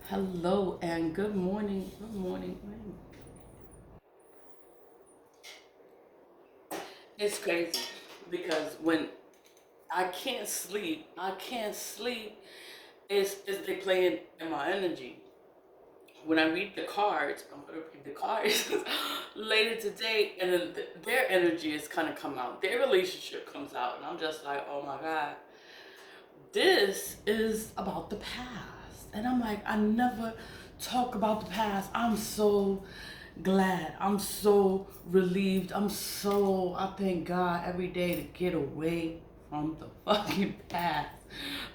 Hello and good morning. Good morning. It's crazy because when I can't sleep. It's they playing in my energy. When I read the cards, I'm gonna read the cards later today, and then their energy is kind of come out. Their relationship comes out, and I'm just like, oh my god, this is about the past. And I'm like, I never talk about the past. I'm so glad. I'm so relieved. I thank God every day to get away from the fucking past.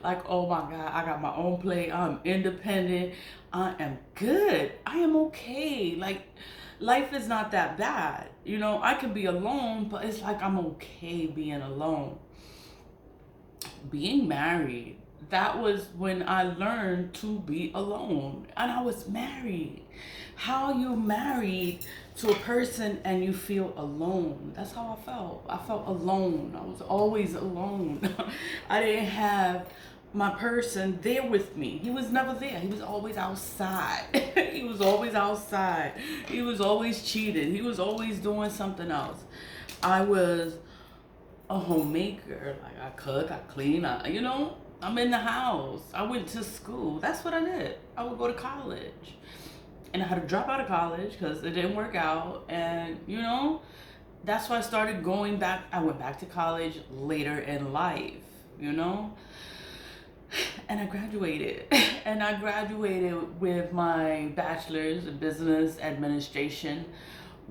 Like, oh my God, I got my own plate. I'm independent. I am good. I am okay. Like, life is not that bad. I can be alone, but it's like I'm okay being alone. Being married, that was when I learned to be alone. And I was married. How you married to a person and you feel alone? That's how I felt. I felt alone. I was always alone. I didn't have my person there with me. He was never there. He was always outside. He was always outside. He was always cheating. He was always doing something else. I was a homemaker. Like, I cook, I clean, I'm in the house. I went to school. That's what I did. I would go to college. And I had to drop out of college because it didn't work out. And, that's why I started going back. I went back to college later in life, you know? And I graduated. And I graduated with my bachelor's in business administration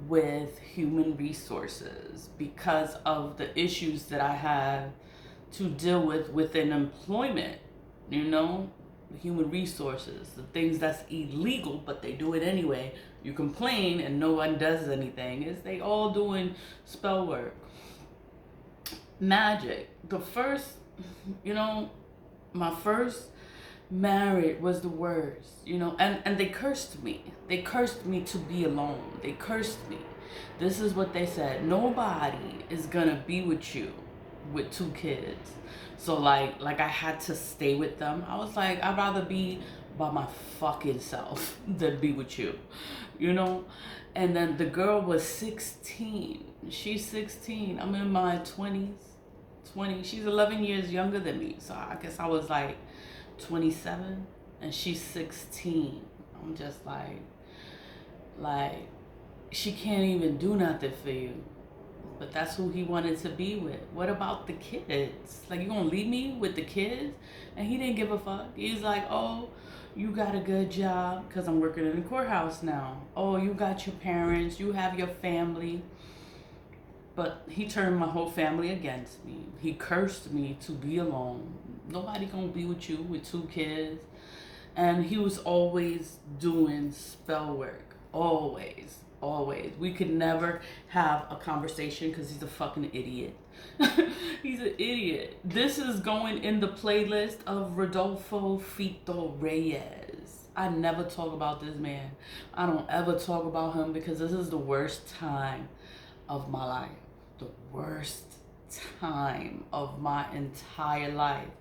with human resources because of the issues that I had to deal with within employment, human resources, the things that's illegal, but they do it anyway. You complain and no one does anything. Is they all doing spell work, magic. You know, my first marriage was the worst, and they cursed me. They cursed me to be alone. They cursed me. This is what they said. Nobody is gonna be with you with two kids. So like I had to stay with them. I was like, I'd rather be by my fucking self than be with you, you know? And then the girl was 16. She's 16. I'm in my 20s. 20. She's 11 years younger than me. So I guess I was like 27 and she's 16. I'm just like she can't even do nothing for you. But that's who he wanted to be with. What about the kids? Like, you gonna leave me with the kids? And he didn't give a fuck. He's like, oh, you got a good job because I'm working in the courthouse now. Oh, you got your parents, you have your family. But he turned my whole family against me. He cursed me to be alone. Nobody gonna be with you with two kids. And he was always doing spell work. Always. Always. We could never have a conversation because he's a fucking idiot. He's an idiot. This is going in the playlist of Rodolfo Fito Reyes. I never talk about this man. I don't ever talk about him because this is the worst time of my life. The worst time of my entire life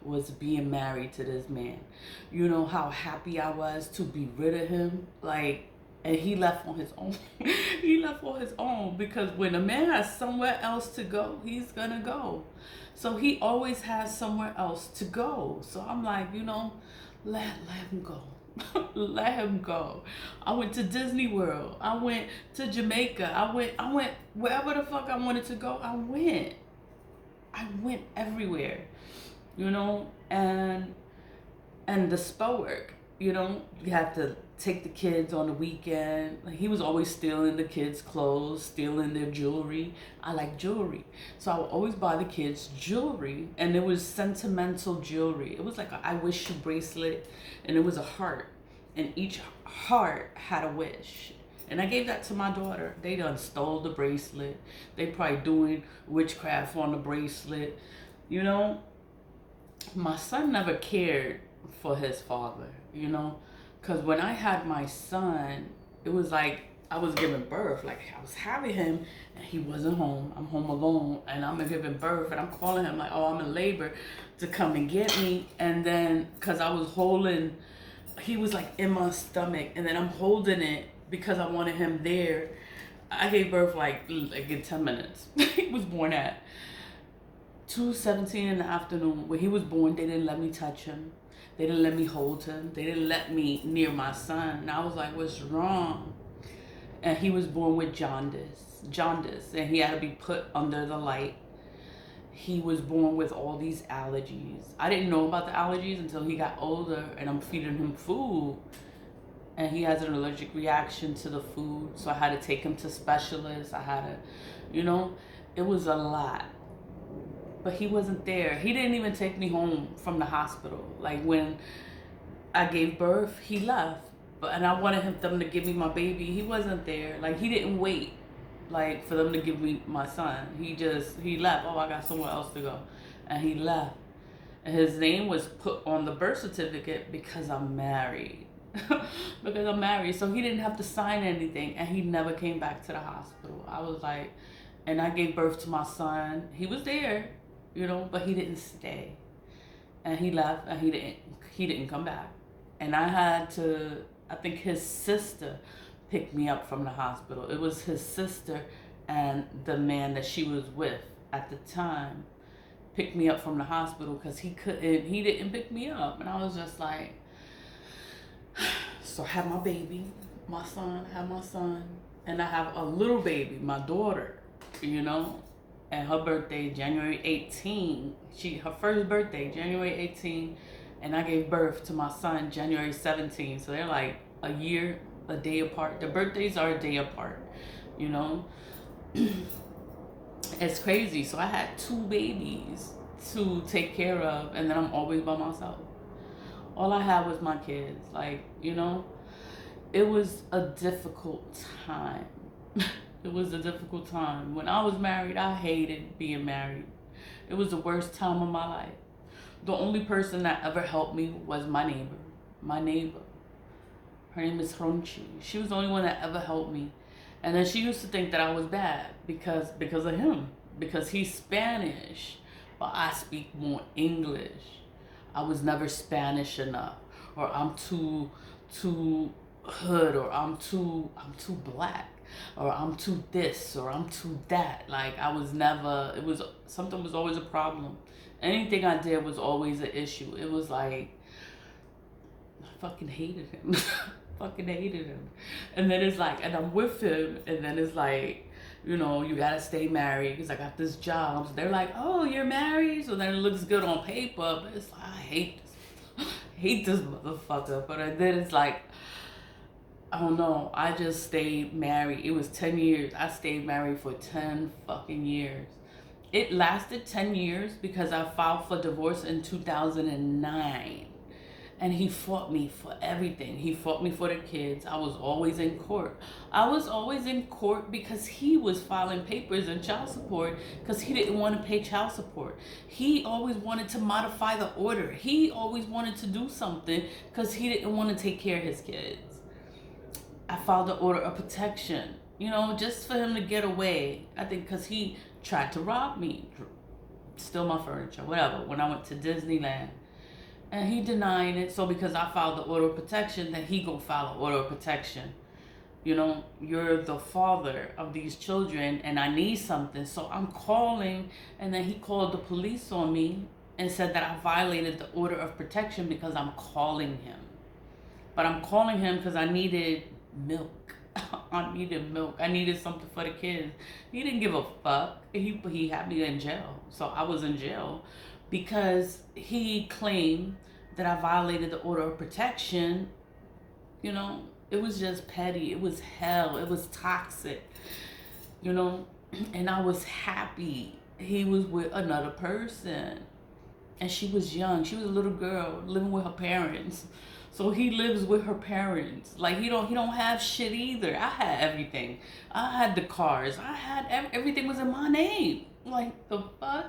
was being married to this man. You know how happy I was to be rid of him? Like, and he left on his own. He left on his own because when a man has somewhere else to go, he's gonna go. So he always has somewhere else to go. So I'm like, let him go. Let him go. I went to Disney World. I went to Jamaica. I went wherever the fuck I wanted to go. I went everywhere, and the spell work, you have to take the kids on the weekend. Like, he was always stealing the kids' clothes, stealing their jewelry. I like jewelry. So I would always buy the kids jewelry, and it was sentimental jewelry. It was like a I wish you bracelet, and it was a heart, and each heart had a wish. And I gave that to my daughter. They done stole the bracelet. They probably doing witchcraft on the bracelet. My son never cared for his father, because when I had my son, it was like I was giving birth. Like, I was having him and he wasn't home. I'm home alone and I'm giving birth and I'm calling him like, oh, I'm in labor, to come and get me. And then, because I was holding he was like in my stomach, and then I'm holding it because I wanted him there. I gave birth like in 10 minutes. He was born at 2:17 in the afternoon. When he was born, they didn't let me touch him. They didn't let me hold him. They didn't let me near my son. And I was like, what's wrong? And he was born with jaundice, and he had to be put under the light. He was born with all these allergies. I didn't know about the allergies until he got older, and I'm feeding him food, and he has an allergic reaction to the food. So I had to take him to specialists. I had to, it was a lot. But he wasn't there. He didn't even take me home from the hospital. Like when I gave birth, he left. And I wanted them to give me my baby. He wasn't there. Like he didn't wait, like for them to give me my son. He left. Oh, I got somewhere else to go, and he left. And his name was put on the birth certificate because I'm married. Because I'm married, so he didn't have to sign anything, and he never came back to the hospital. I was like, and I gave birth to my son. He was there, but he didn't stay, and he left, and he didn't come back, and I had to. I think his sister picked me up from the hospital. It was his sister and the man that she was with at the time picked me up from the hospital because he didn't pick me up. And I was just like, so I have my baby, my son, and I have a little baby, my daughter, and her birthday, January 18. Her first birthday, January 18. And I gave birth to my son January 17. So they're like a year, a day apart. The birthdays are a day apart, It's crazy. So I had 2 babies to take care of, and then I'm always by myself. All I had was my kids. It was a difficult time. It was a difficult time. When I was married, I hated being married. It was the worst time of my life. The only person that ever helped me was my neighbor. My neighbor. Her name is Ronchi. She was the only one that ever helped me. And then she used to think that I was bad because of him. Because he's Spanish, but I speak more English. I was never Spanish enough. Or I'm too hood, or I'm too black, or I'm too this, or I'm too that. Like I was never, something was always a problem. Anything I did was always an issue. It was like, I fucking hated him. Fucking hated him. And then it's like, and I'm with him, and then it's like, you gotta stay married because I got this job. So they're like, oh, you're married? So then it looks good on paper, but it's like, I hate this motherfucker. But then it's like, I don't know, I just stayed married. It was 10 years. I stayed married for 10 fucking years. It lasted 10 years because I filed for divorce in 2009. And he fought me for everything. He fought me for the kids. I was always in court. I was always in court because he was filing papers and child support because he didn't want to pay child support. He always wanted to modify the order. He always wanted to do something because he didn't want to take care of his kids. I filed the order of protection, just for him to get away. I think because he tried to rob me, steal my furniture, whatever, when I went to Disneyland. And he denied it. So because I filed the order of protection, then he gonna file an order of protection. You're the father of these children and I need something. So I'm calling, and then he called the police on me and said that I violated the order of protection because I'm calling him. But I'm calling him because I needed milk. I needed milk. I needed something for the kids. He didn't give a fuck. He had me in jail. So I was in jail because he claimed that I violated the order of protection. It was just petty. It was hell. It was toxic. And I was happy he was with another person. And she was young. She was a little girl living with her parents. So he lives with her parents. Like he don't have shit either. I had everything. I had the cars. I had everything was in my name. Like the fuck?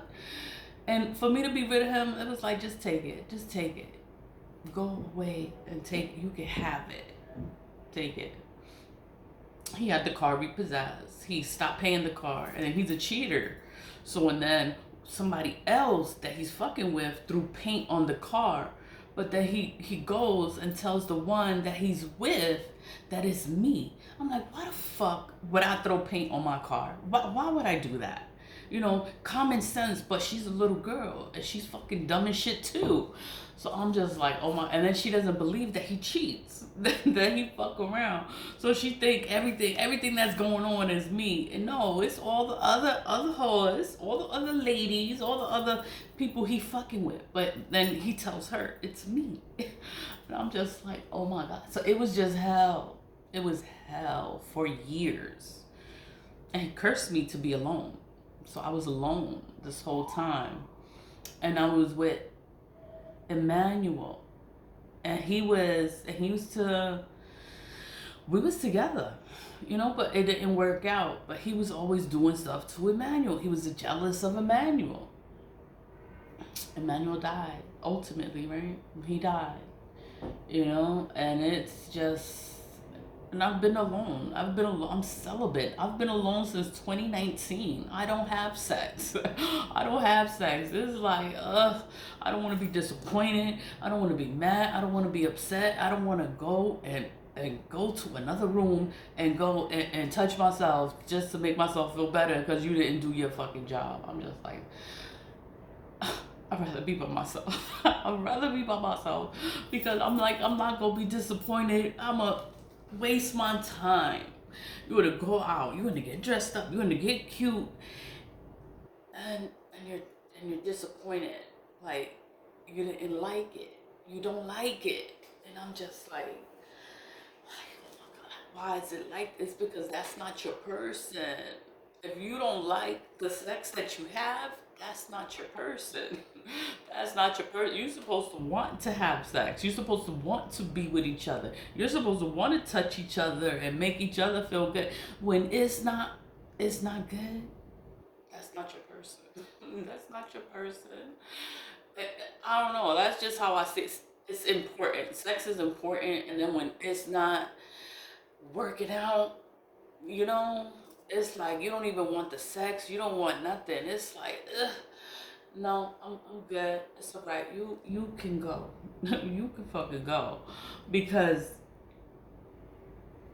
And for me to be rid of him, it was like, just take it. Just take it. Go away and take it. You can have it. Take it. He had the car repossessed. He stopped paying the car. And then he's a cheater. So and then somebody else that he's fucking with threw paint on the car. But then he goes and tells the one that he's with that it's me. I'm like, why the fuck would I throw paint on my car? Why would I do that? You know, common sense, but she's a little girl and she's fucking dumb as shit too. So I'm just like, oh my, and then she doesn't believe that he cheats, that he fuck around. So she think everything that's going on is me. And no, it's all the other hoes, all the other ladies, all the other people he fucking with. But then he tells her it's me. And I'm just like, oh my God. So it was just hell. It was hell for years. And he cursed me to be alone. So I was alone this whole time. And I was with Emmanuel. And we was together, you know, but it didn't work out. But he was always doing stuff to Emmanuel. He was jealous of Emmanuel. Emmanuel died, ultimately, right? He died, you know, and it's just, and I've been alone. I'm celibate. I've been alone since 2019. I don't have sex. I don't have sex. This is like, I don't want to be disappointed. I don't want to be mad. I don't want to be upset. I don't want to go and go to another room and go and touch myself just to make myself feel better because you didn't do your fucking job. I'm just like, I'd rather be by myself. I'd rather be by myself because I'm like, I'm not going to be disappointed. I'm a waste my time. You're gonna go out, you're gonna get dressed up, you're gonna get cute, and you're disappointed. Like you didn't like it. You don't like it. And I'm just like, oh my God, why is it like this? Because that's not your person. If you don't like the sex that you have, that's not your person. That's not your person. You're supposed to want to have sex. You're supposed to want to be with each other. You're supposed to want to touch each other and make each other feel good. When it's not good, that's not your person. That's not your person. I don't know. That's just how I see it. It's important. Sex is important. And then when it's not working out, you know, it's like you don't even want the sex. You don't want nothing. It's like, ugh. No, I'm good. It's all right. You can go. You can fucking go. Because,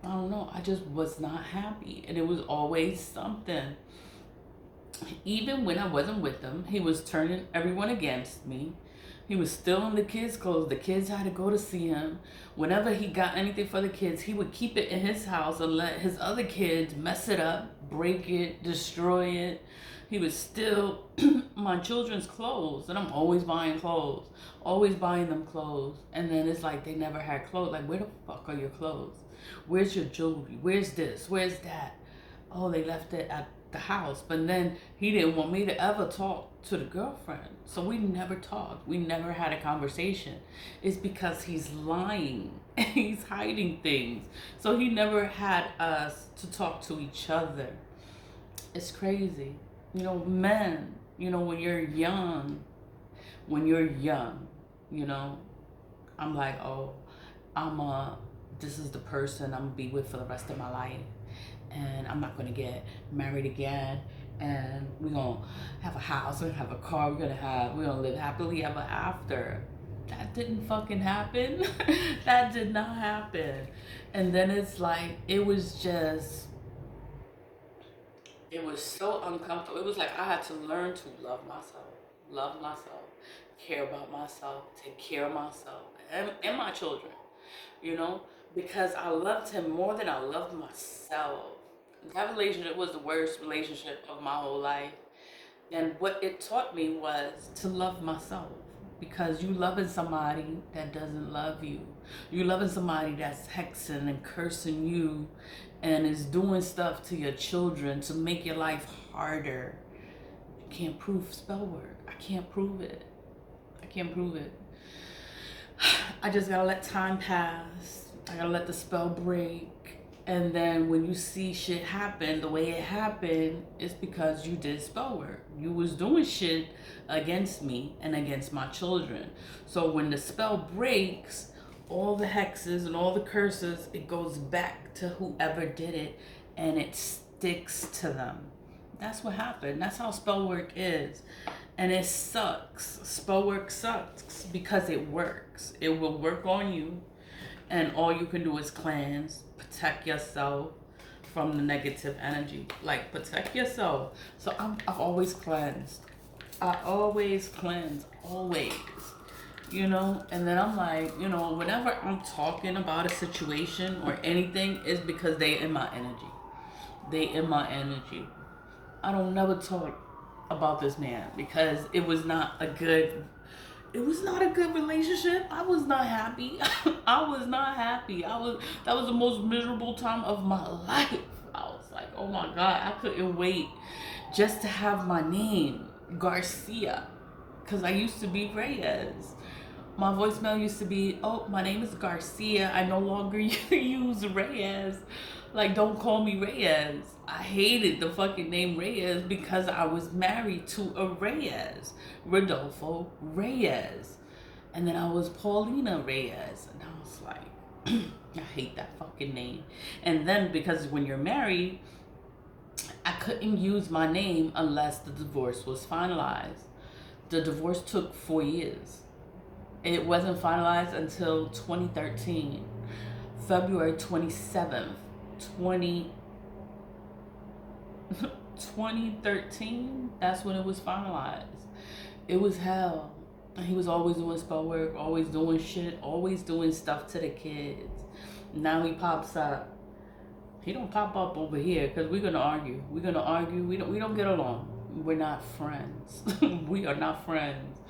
I don't know, I just was not happy. And it was always something. Even when I wasn't with him, he was turning everyone against me. He was still in the kids' clothes. The kids had to go to see him. Whenever he got anything for the kids, he would keep it in his house and let his other kids mess it up, break it, destroy it. He was still my children's clothes, and I'm always buying clothes, always buying them clothes. And then it's like they never had clothes. Like, where the fuck are your clothes? Where's your jewelry? Where's this? Where's that? Oh, they left it at the house. But then he didn't want me to ever talk to the girlfriend. So we never talked. We never had a conversation. It's because he's lying. He's hiding things. So he never had us to talk to each other. It's crazy. You know, men, you know, when you're young, you know, I'm like, oh, this is the person I'm gonna be with for the rest of my life. And I'm not gonna get married again. And we're gonna have a house, we're gonna have a car, we're gonna live happily ever after. That didn't fucking happen. That did not happen. And then it's like, it was so uncomfortable. It was like I had to learn to love myself, care about myself, take care of myself and my children, you know, because I loved him more than I loved myself. That relationship was the worst relationship of my whole life. And what it taught me was to love myself. Because you loving somebody that doesn't love you. You loving somebody that's hexing and cursing you and is doing stuff to your children to make your life harder. You can't prove spell work. I can't prove it. I just gotta let time pass. I gotta let the spell break. And then when you see shit happen the way it happened, it's because you did spell work. You was doing shit against me and against my children. So when the spell breaks, all the hexes and all the curses, it goes back to whoever did it and it sticks to them. That's what happened. That's how spell work is. And it sucks. Spell work sucks because it works. It will work on you. And all you can do is cleanse, protect yourself from the negative energy. Like, protect yourself. So I've always cleansed. I always cleanse. Always. You know? And then I'm like, you know, whenever I'm talking about a situation or anything, it's because they in my energy. They in my energy. I don't never talk about this man because it was not a good relationship. I was not happy. I was not happy. That was the most miserable time of my life. I was like, oh my God, I couldn't wait just to have my name, Garcia. Because I used to be Reyes. My voicemail used to be, oh, my name is Garcia. I no longer use Reyes. Like, don't call me Reyes. I hated the fucking name Reyes because I was married to a Reyes, Rodolfo Reyes. And then I was Paulina Reyes. And I was like, I hate that fucking name. And then because when you're married, I couldn't use my name unless the divorce was finalized. The divorce took 4 years. It wasn't finalized until 2013, February 27th, 2013. That's when it was finalized. It was hell. And he was always doing spell work, always doing shit, always doing stuff to the kids. Now he pops up. He don't pop up over here because we're gonna argue. We're gonna argue. We don't get along. We're not friends. We are not friends.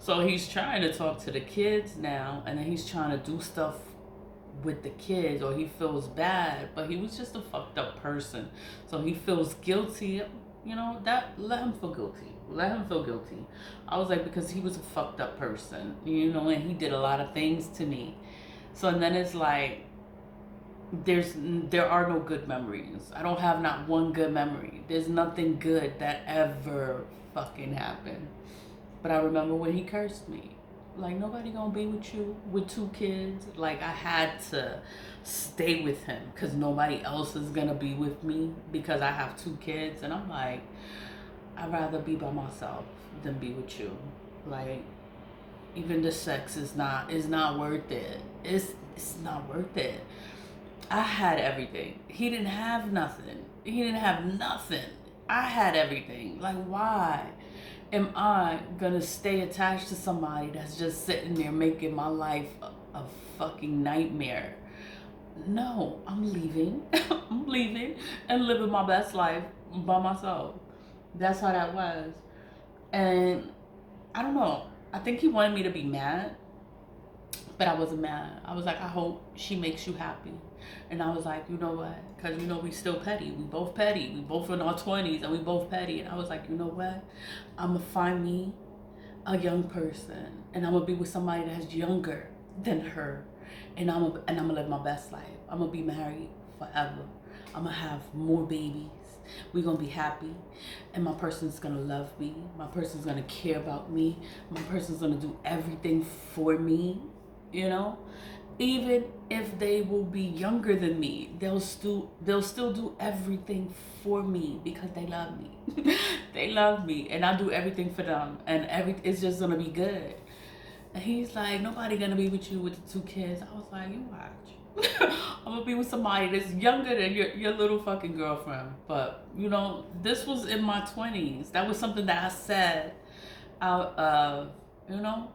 So he's trying to talk to the kids now, and then he's trying to do stuff with the kids, or he feels bad, but he was just a fucked up person. So he feels guilty. You know, that, let him feel guilty. Let him feel guilty. I was like, because he was a fucked up person, you know, and he did a lot of things to me. So, and then it's like, there are no good memories. I don't have not one good memory. There's nothing good that ever fucking happened. But I remember when he cursed me. Like, nobody gonna be with you with 2 kids. Like, I had to stay with him because nobody else is gonna be with me because I have 2 kids. And I'm like, I'd rather be by myself than be with you. Like, even the sex is not worth it. It's not worth it. I had everything. He didn't have nothing. He didn't have nothing. I had everything. Like, why am I gonna stay attached to somebody that's just sitting there making my life a fucking nightmare? No, I'm leaving. I'm leaving and living my best life by myself. That's how that was. And I don't know. I think he wanted me to be mad, but I wasn't mad. I was like, I hope she makes you happy. And I was like, you know what? Because, you know, we still petty. We both petty. We both in our 20s and we both petty. And I was like, you know what? I'm going to find me a young person. And I'm going to be with somebody that's younger than her. And I'm gonna live my best life. I'm going to be married forever. I'm going to have more babies. We're going to be happy. And my person's going to love me. My person's going to care about me. My person's going to do everything for me. You know? Even if they will be younger than me, they'll still do everything for me because they love me. They love me, and I do everything for them, and it's just gonna be good. And he's like, nobody gonna be with you with the 2 kids. I was like, you watch. I'm gonna be with somebody that's younger than your little fucking girlfriend. But you know, this was in my 20s. That was something that I said out of, you know.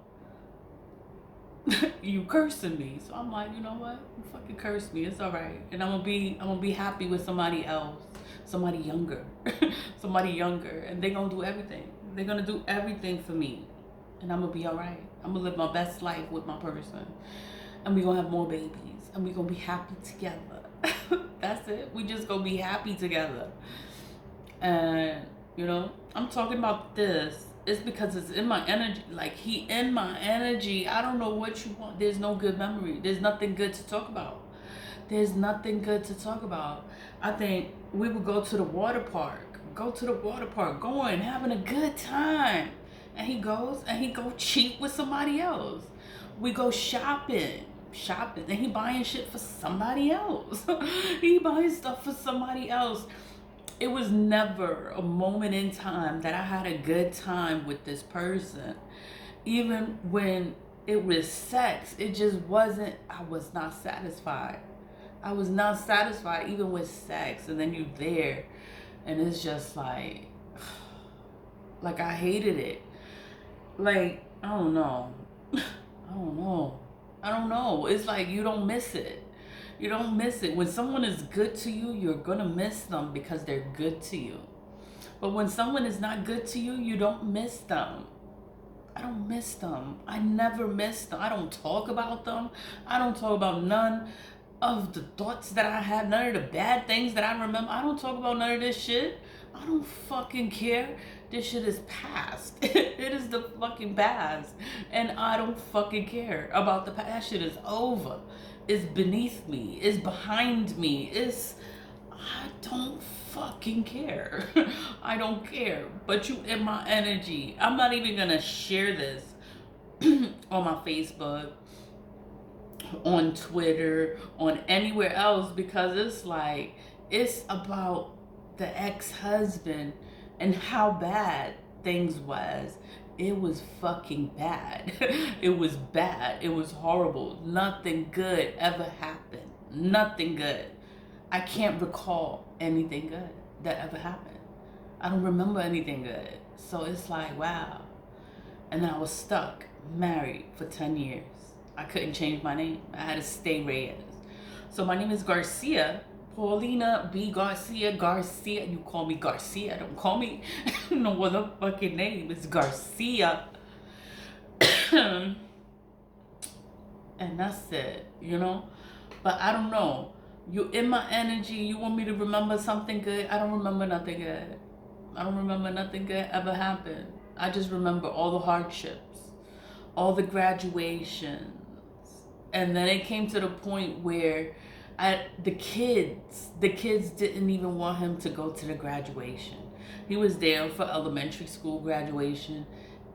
You cursing me. So I'm like, you know what? You fucking curse me. It's all right. And I'm gonna be happy with somebody else. Somebody younger. Somebody younger. And they're gonna do everything. They're gonna do everything for me. And I'm gonna be all right. I'm gonna live my best life with my person. And we're gonna have more babies. And we're gonna be happy together. That's it. We just gonna be happy together. And, you know, I'm talking about this. It's because it's in my energy. Like, he in my energy. I don't know what you want. There's no good memory. There's nothing good to talk about. There's nothing good to talk about. I think we would go to the water park. Going, having a good time. And he goes and he go cheat with somebody else. We go shopping. And he buying shit for somebody else. He buying stuff for somebody else. it was never a moment in time that I had a good time with this person. Even when it was sex, it just wasn't, I was not satisfied. I was not satisfied even with sex. And then you there and it's just like I hated it. Like, I don't know. I don't know. I don't know. It's like you don't miss it. You don't miss it. When someone is good to you, you're gonna miss them because they're good to you. But when someone is not good to you, you don't miss them. I don't miss them. I never miss them. I don't talk about them. I don't talk about none of the thoughts that I have, none of the bad things that I remember. I don't talk about none of this shit. I don't fucking care. This shit is past. It is the fucking past. And I don't fucking care about the past. That shit is over. It's beneath me. It's behind me. I don't fucking care. I don't care. But you in my energy. I'm not even gonna share this on my Facebook, on Twitter, on anywhere else, because it's like, it's about the ex-husband and how bad things was. It was fucking bad. It was bad. It was horrible. Nothing good ever happened. Nothing good. I can't recall anything good that ever happened. I don't remember anything good. So it's like, wow. And then I was stuck, married for 10 years. I couldn't change my name. I had to stay Reyes. So my name is Garcia, Paulina B. Garcia. Garcia, you call me Garcia. Don't call me no other fucking name. It's Garcia. And that's it, you know? But I don't know. You in my energy, you want me to remember something good? I don't remember nothing good. I don't remember nothing good ever happened. I just remember all the hardships, all the graduations. And then it came to the point where the kids didn't even want him to go to the graduation. He was there for elementary school graduation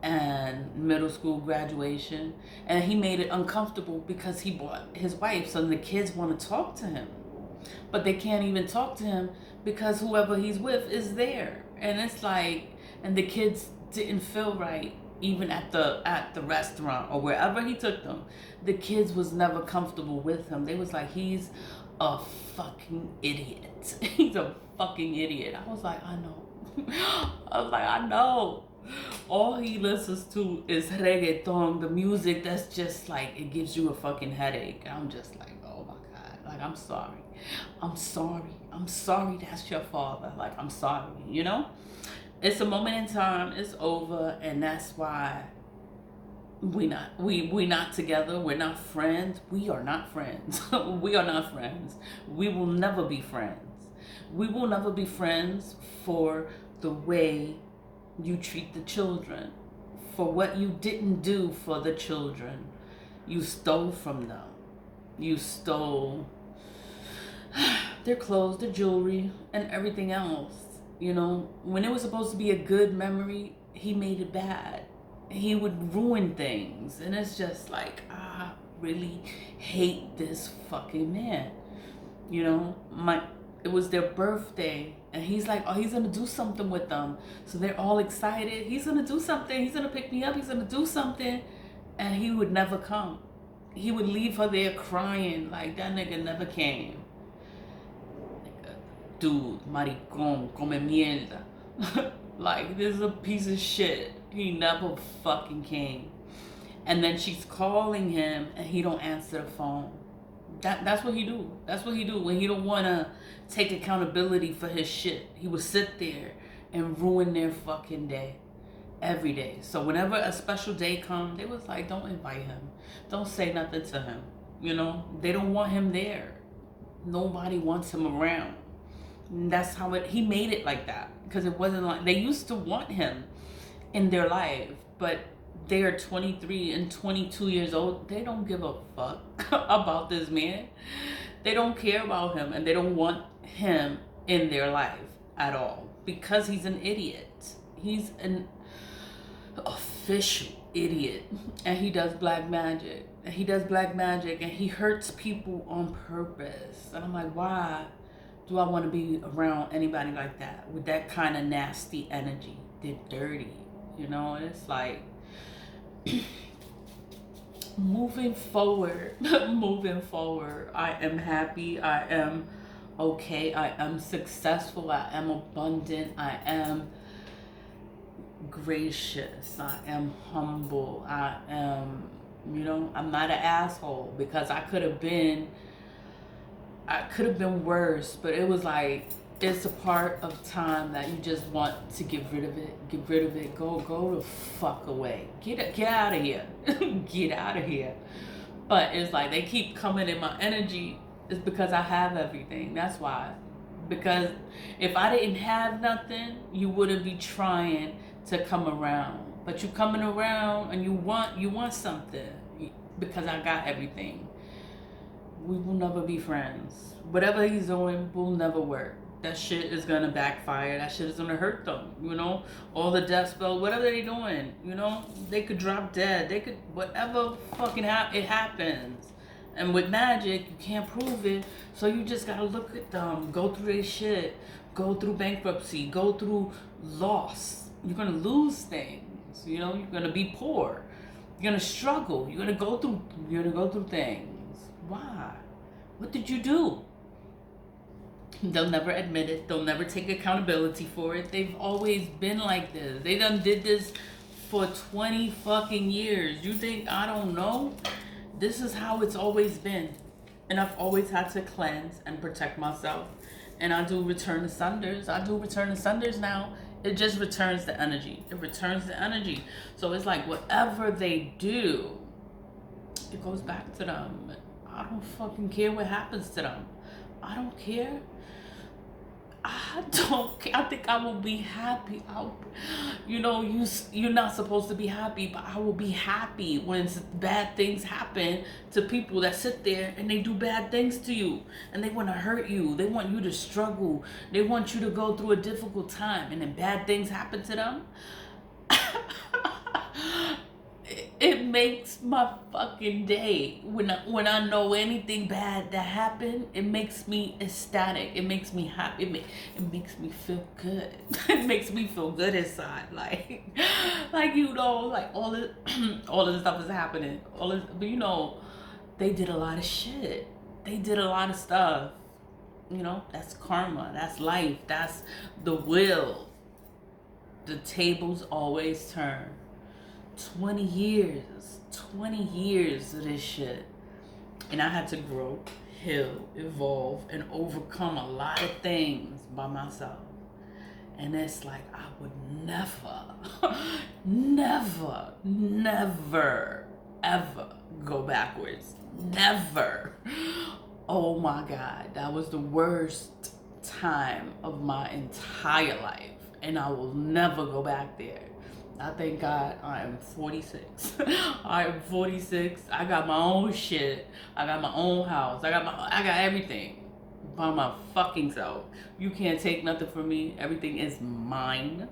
and middle school graduation. And he made it uncomfortable because he brought his wife. So the kids want to talk to him. But they can't even talk to him because whoever he's with is there. And it's like, and the kids didn't feel right even at the restaurant or wherever he took them. The kids was never comfortable with him. They was like, he's a fucking idiot. He's a fucking idiot. I was like, I know. I was like, I know. All he listens to is reggaeton, the music that's just like, it gives you a fucking headache. I'm just like, oh my God. Like, I'm sorry. I'm sorry. I'm sorry that's your father. Like, I'm sorry, you know? It's a moment in time. It's over. And that's why we not together. We're not friends. We are not friends. We are not friends. We will never be friends. We will never be friends for the way you treat the children, for what you didn't do for the children. You stole from them. You stole their clothes, their jewelry, and everything else. You know, when it was supposed to be a good memory, he made it bad. He would ruin things. And it's just like, I really hate this fucking man. You know, it was their birthday. And he's like, oh, he's going to do something with them. So they're all excited. He's going to do something. He's going to pick me up. He's going to do something. And he would never come. He would leave her there crying. Like, that nigga never came. Dude, maricón, come mierda. Like, this is a piece of shit. He never fucking came. And then she's calling him and he don't answer the phone. That's what he do. That's what he do when he don't want to take accountability for his shit. He would sit there and ruin their fucking day every day. So whenever a special day comes, they was like, don't invite him. Don't say nothing to him. You know, they don't want him there. Nobody wants him around. And that's how he made it like that. Because it wasn't like, they used to want him in their life, but they are 23 and 22 years old. They don't give a fuck about this man. They don't care about him, and they don't want him in their life at all because he's an idiot. He's an official idiot, and he does black magic. And he hurts people on purpose. And I'm like, why Do I want to be around anybody like that with that kind of nasty energy? They're dirty, you know. And it's like moving forward, moving forward. I am happy. I am okay. I am successful. I am abundant. I am gracious. I am humble. I am, you know, I'm not an asshole, because I could have been worse, but it was like, it's a part of time that you just want to get rid of it, go the fuck away, get out of here. Get out of here. But it's like they keep coming in my energy. It's because I have everything. That's why. Because if I didn't have nothing, you wouldn't be trying to come around. But you coming around and you want something, because I got everything. We will never be friends. Whatever he's doing will never work. That shit is gonna backfire. That shit is gonna hurt them, you know? All the death spells, whatever they doing, you know? They could drop dead. They could, whatever fucking it happens. And with magic, you can't prove it. So you just gotta look at them, go through their shit, go through bankruptcy, go through loss. You're gonna lose things, you know? You're gonna be poor. You're gonna struggle. You're gonna go through things. Why? What did you do? They'll never admit it. They'll never take accountability for it. They've always been like this. They done did this for 20 fucking years. You think I don't know? This is how it's always been. And I've always had to cleanse and protect myself. And I do return to sunders. Now. It just returns the energy. So it's like whatever they do, it goes back to them. I don't fucking care what happens to them. I don't care. I think I will be happy. You're not supposed to be happy, but I will be happy when bad things happen to people that sit there and they do bad things to you and they want to hurt you. They want you to struggle. They want you to go through a difficult time, and then bad things happen to them. It makes my fucking day. When I know anything bad that happened, it makes me ecstatic. It makes me happy. It makes me feel good. It makes me feel good inside. Like you know, like all this stuff is happening. But you know, they did a lot of shit. They did a lot of stuff. You know, that's karma. That's life. That's the will. The tables always turn. 20 years of this shit, and I had to grow, heal, evolve, and overcome a lot of things by myself. And it's like I would never ever go backwards. Never. Oh my God, that was the worst time of my entire life, and I will never go back there. I thank God I am 46. I am 46. I got my own shit. I got my own house. I got everything by my fucking self. You can't take nothing from me. Everything is mine.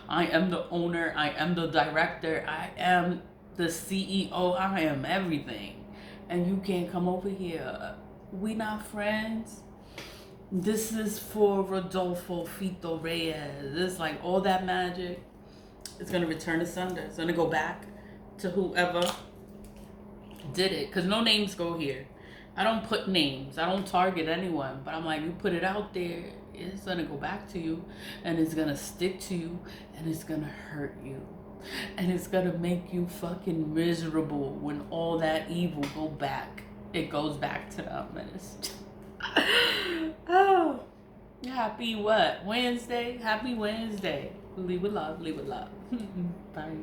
I am the owner. I am the director. I am the CEO. I am everything. And you can't come over here. We not friends. This is for Rodolfo Fito Reyes. It's like all that magic. It's going to return to sender. It's going to go back to whoever did it. Because no names go here. I don't put names. I don't target anyone. But I'm like, you put it out there, it's going to go back to you. And it's going to stick to you. And it's going to hurt you. And it's going to make you fucking miserable when all that evil go back. It goes back to them. And it's just... Oh. Happy what? Wednesday? Happy Wednesday. Leave with love. Bye.